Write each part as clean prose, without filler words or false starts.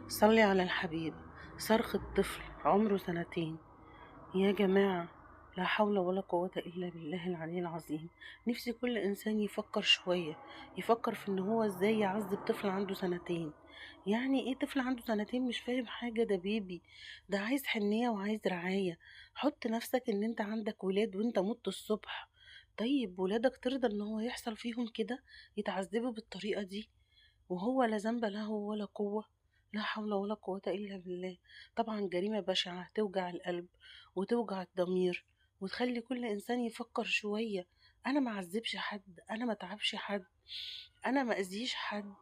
صلي على الحبيب. صرخة طفل عمره 2 سنين. يا جماعة، لا حول ولا قوة إلا بالله العلي العظيم. نفسي كل إنسان يفكر شوية، يفكر في إن هو إزاي يعذب طفل عنده 2 سنين. يعني إيه طفل عنده 2 سنين مش فاهم حاجة؟ ده بيبي، ده عايز حنية وعايز رعاية. حط نفسك إن أنت عندك ولاد وأنت مت الصبح. طيب ولادك ترضى إن هو يحصل فيهم كده، يتعذبوا بالطريقة دي وهو لا ذنب له ولا قوة؟ لا حول ولا قوة إلا بالله. طبعا جريمة بشعة توجع القلب وتوجع الضمير وتخلي كل إنسان يفكر شوية. أنا ما عذبش حد، أنا ما تعبش حد، أنا ما أذيش حد،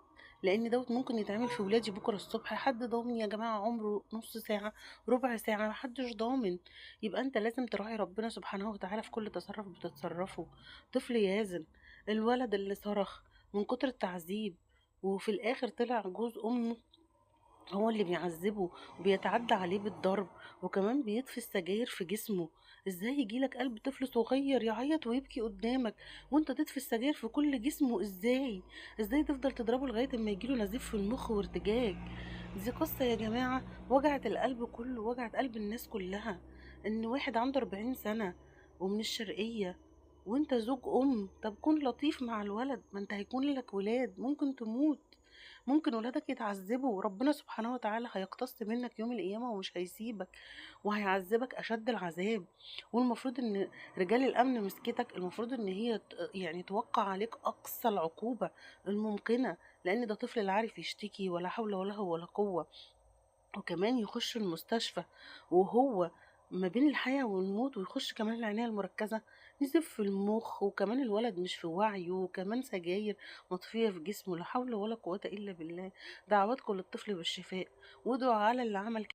لأن دوت ممكن يتعمل في ولادي بكرة الصبح. حد ضامن يا جماعة؟ عمره نص ساعة، ربع ساعة، محدش ضامن. يبقى أنت لازم تراعي ربنا سبحانه وتعالى في كل تصرف بتتصرفه. طفل يازن، الولد اللي صرخ من كتر التعذيب وفي الآخر طلع جوز أمه هو اللي بيعذبه وبيتعدى عليه بالضرب وكمان بيطفي السجاير في جسمه. ازاي يجيلك قلب طفل صغير يعيط ويبكي قدامك وانت تطفي السجاير في كل جسمه؟ ازاي تفضل تضربه لغاية اما يجيله نزيف في المخ وارتجاج؟ دي قصة يا جماعة وجعت القلب كله، وجعت قلب الناس كلها. ان واحد عنده 40 سنة ومن الشرقية وانت زوج ام، طب كون لطيف مع الولد، ما انت هيكون لك ولاد ممكن تموت، ممكن ولادك يتعذبوا وربنا سبحانه وتعالى هيقتص منك يوم القيامة ومش هيسيبك وهيعذبك أشد العذاب. والمفروض إن رجال الأمن مسكتك المفروض إن هي يعني توقع عليك أقصى العقوبة الممكنة، لأن ده طفل لا عارف يشتكي ولا حول ولا ولا قوة، وكمان يخش المستشفى وهو ما بين الحياة والموت، ويخش كمان العناية المركزة، نزيف في المخ، وكمان الولد مش في وعيه، وكمان سجاير مطفية في جسمه. لا حول ولا قوة إلا بالله. دعواتكم للطفل بالشفاء وادعوا على اللي عمل